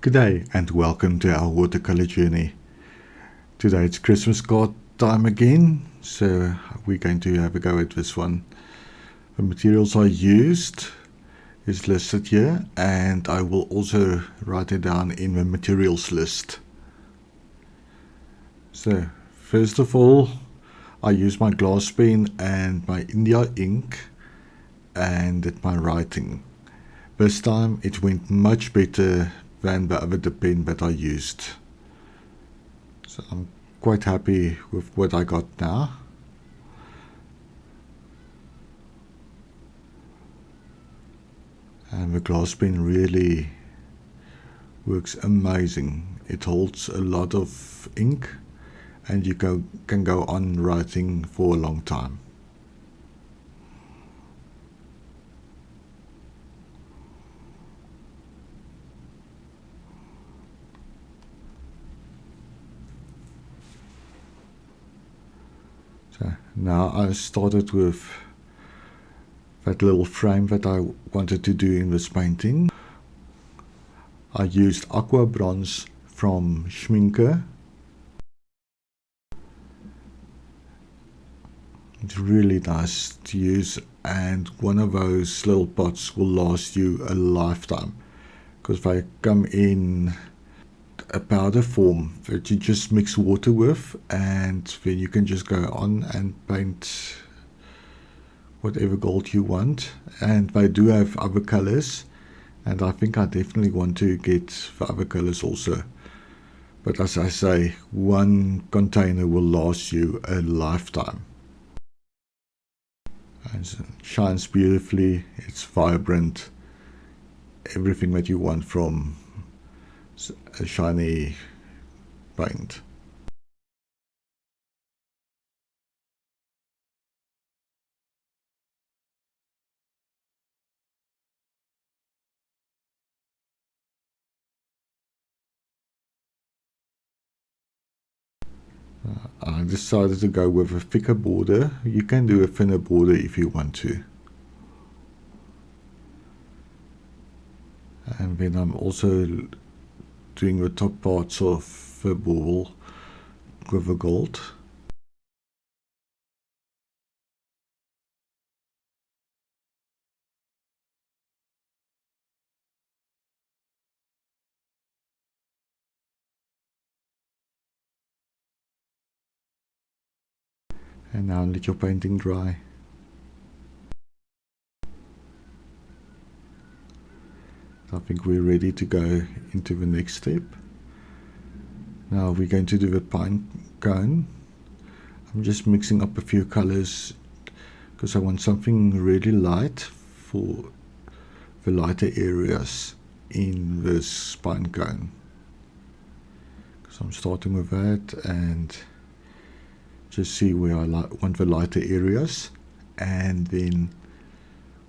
Good day and welcome to our watercolor journey. Today it's Christmas card time again, so we're going to have a go at this one. The materials I used is listed here, and I will also write it down in the materials list. So first of all, I use my glass pen and my India ink and did my writing. This time it went much better than the other pen that I used. So I'm quite happy with what I got now. And the glass pen really works amazing. It holds a lot of ink and you can go on writing for a long time. So now I started with that little frame that I wanted to do in this painting. I used Aqua Bronze from Schmincke. It's really nice to use, and one of those little pots will last you a lifetime because they come in a powder form that you just mix water with, and then you can just go on and paint whatever gold you want. And they do have other colors, and I think I definitely want to get the other colors also. But as I say, one container will last you a lifetime. And it shines beautifully, it's vibrant, everything that you want from a shiny paint. I decided to go with a thicker border. You can do a thinner border if you want to. And then I'm also doing the top parts of the bauble with the gold. And now let your painting dry. I think we're ready to go into the next step. Now we're going to do the pine cone. I'm just mixing up a few colors because I want something really light for the lighter areas in this pine cone. So I'm starting with that and just see where I want the lighter areas, and then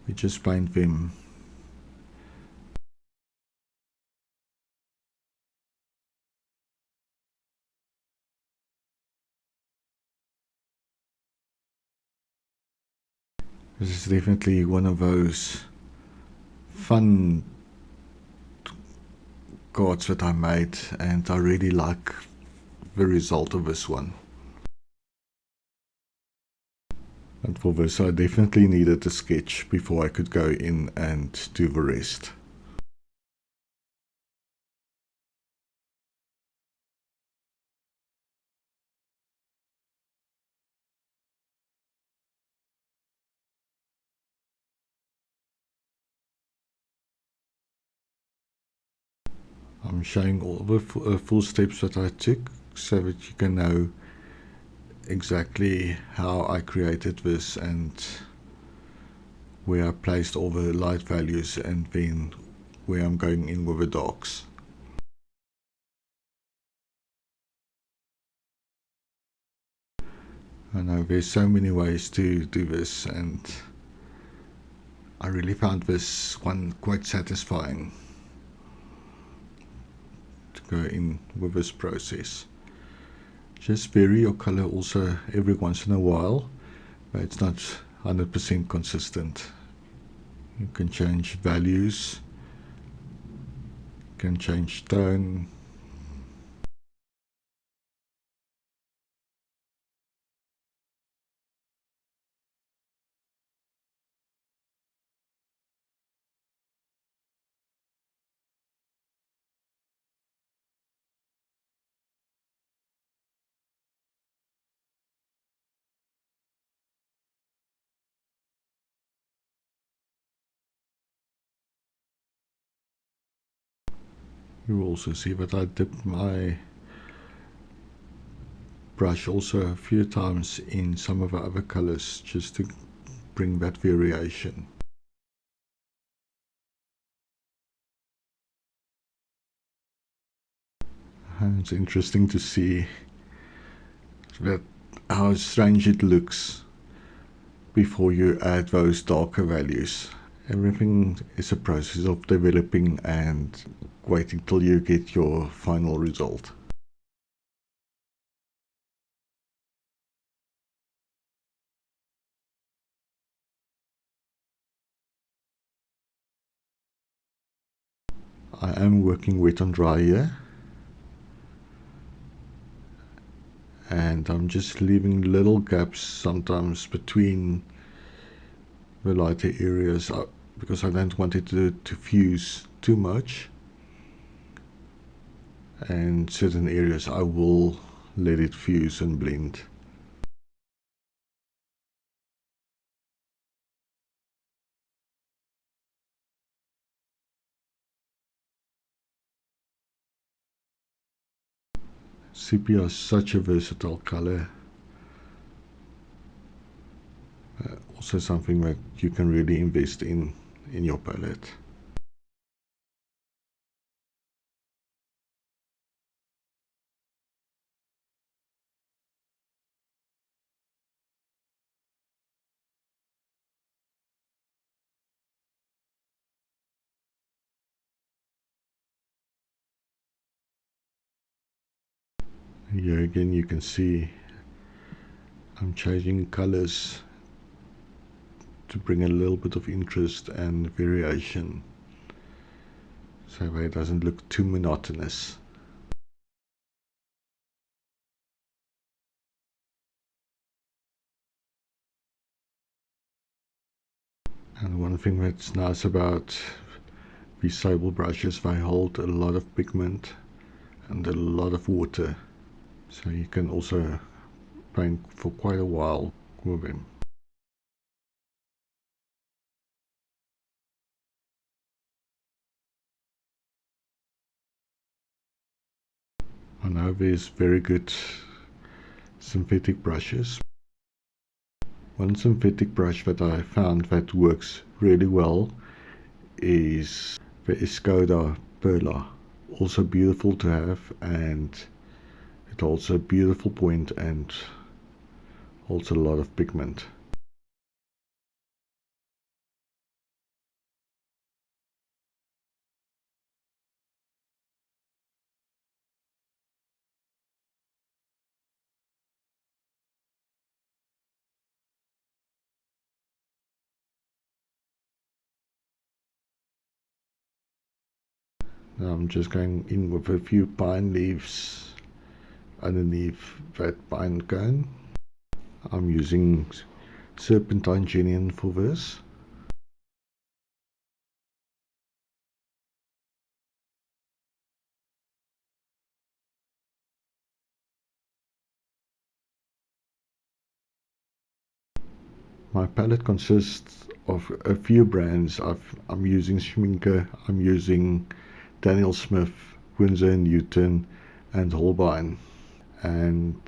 we just paint them. This is definitely one of those fun cards that I made, and I really like the result of this one. And for this I definitely needed a sketch before I could go in and do the rest. I'm showing all the full steps that I took so that you can know exactly how I created this and where I placed all the light values and then where I'm going in with the darks. I know there's so many ways to do this, and I really found this one quite satisfying to go in with this process. Just vary your color also every once in a while, but it's not 100% consistent. You can change values, can change tone. You will also see that I dipped my brush also a few times in some of the other colors just to bring that variation. And it's interesting to see that how strange it looks before you add those darker values. Everything is a process of developing and waiting till you get your final result. I am working wet on dry here, and I'm just leaving little gaps sometimes between the lighter areas because I don't want it to fuse too much, and certain areas I will let it fuse and blend. Sepia is such a versatile color. Also something that you can really invest in your palette. Here again you can see I'm changing colors to bring a little bit of interest and variation so that it doesn't look too monotonous. And one thing that's nice about these Sable brushes, they hold a lot of pigment and a lot of water, so you can also paint for quite a while with them. I know there's very good synthetic brushes. One synthetic brush that I found that works really well is the Escoda Perla. Also beautiful to have, and it holds a beautiful point and holds a lot of pigment. Now I'm just going in with a few pine leaves underneath that pine cone. I'm using Serpentine Geniune for this. My palette consists of a few brands. I'm using Schmincke, I'm using Daniel Smith, Winsor & Newton and Holbein. And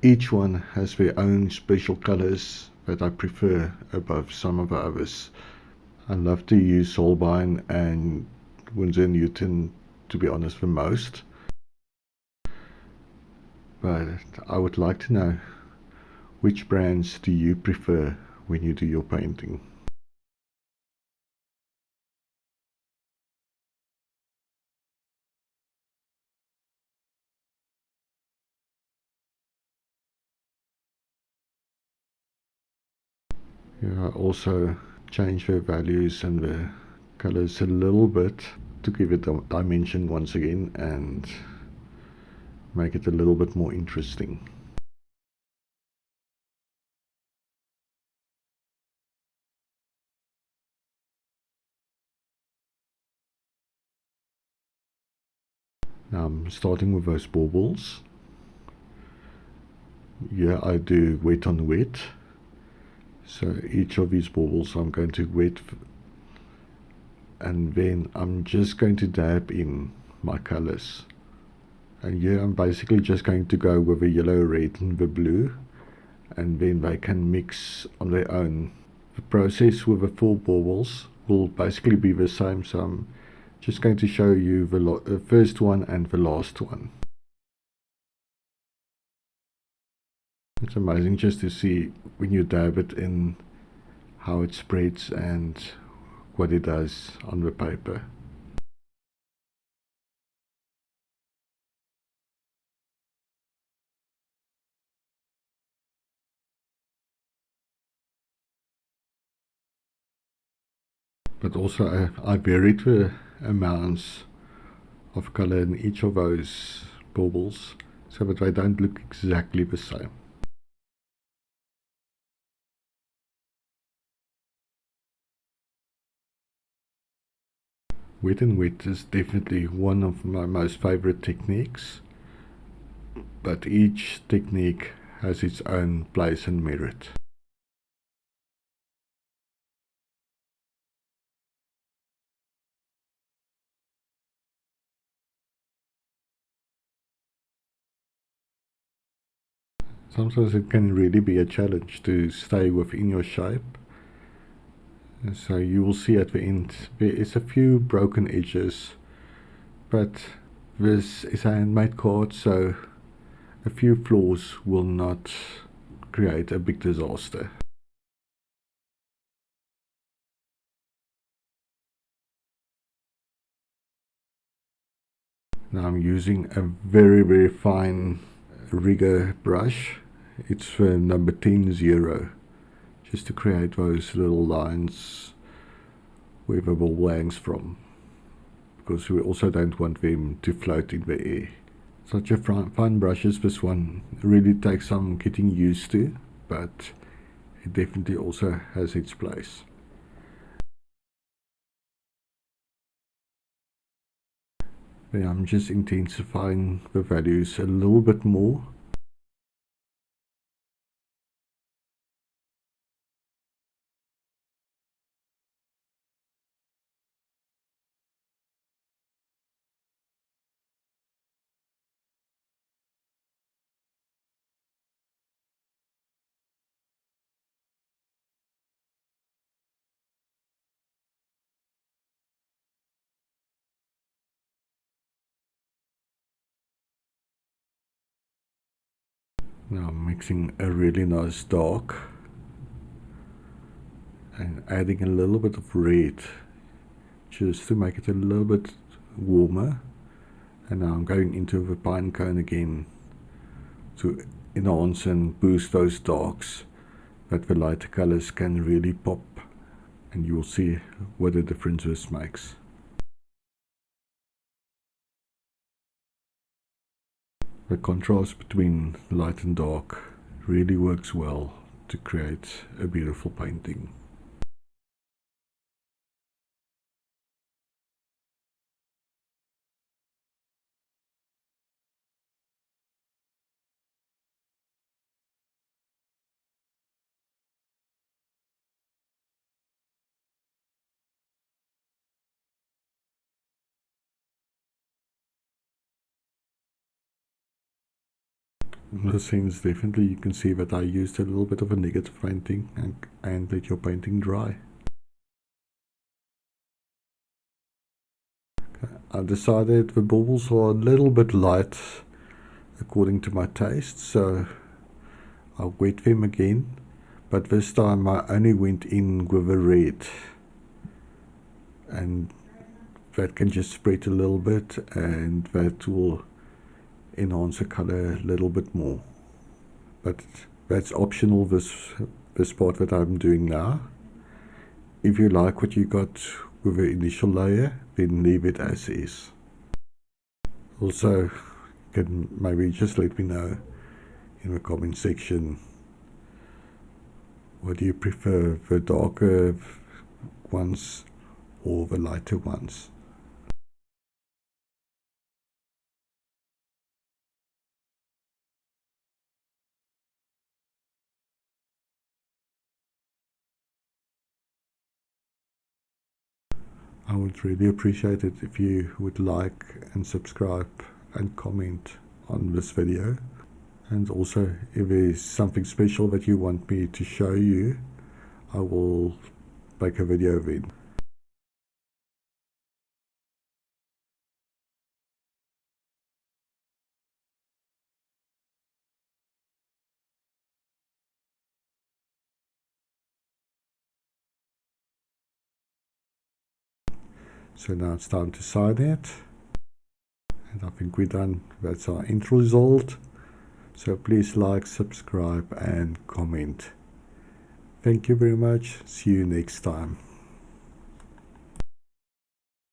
each one has their own special colors that I prefer above some of the others. I love to use Holbein and Winsor & Newton, to be honest, the most. But I would like to know, which brands do you prefer when you do your painting? Yeah, I also change the values and the colors a little bit to give it a dimension once again and make it a little bit more interesting. Now I'm starting with those baubles. Here I do wet on wet. So each of these baubles I'm going to wet, and then I'm just going to dab in my colors. And here I'm basically just going to go with the yellow, red and the blue, and then they can mix on their own. The process with the full baubles will basically be the same, so I'm just going to show you the first one and the last one. It's amazing just to see when you dab it in how it spreads and what it does on the paper. But also I varied the amounts of color in each of those baubles so that they don't look exactly the same. Wet and wet is definitely one of my most favorite techniques, but each technique has its own place and merit. Sometimes it can really be a challenge to stay within your shape. And so you will see at the end there is a few broken edges, but this is a handmade card, so a few flaws will not create a big disaster. Now I'm using a very fine rigger brush. It's number 10-0, just to create those little lines where the ball hangs from, because we also don't want them to float in the air. Such a fine brush as this one really takes some getting used to, but it definitely also has its place. Then I'm just intensifying the values a little bit more. Now I'm mixing a really nice dark and adding a little bit of red just to make it a little bit warmer. And now I'm going into the Pinecone again to enhance and boost those darks, that the lighter colors can really pop, and you'll see what a difference this makes. The contrast between light and dark really works well to create a beautiful painting. In this sense, definitely you can see that I used a little bit of a negative painting and let your painting dry. I decided the baubles are a little bit light according to my taste, so I'll wet them again, but this time I only went in with a red, and that can just spread a little bit and that will enhance the color a little bit more. But that's optional, this part that I'm doing now. If you like what you got with the initial layer, then leave it as is. Also, you can maybe just let me know in the comment section, what do you prefer, the darker ones or the lighter ones? I would really appreciate it if you would like and subscribe and comment on this video. And also, if there's something special that you want me to show you, I will make a video of it. So now it's time to sign it. And I think we're done. That's our end result. So please like, subscribe and comment. Thank you very much. See you next time.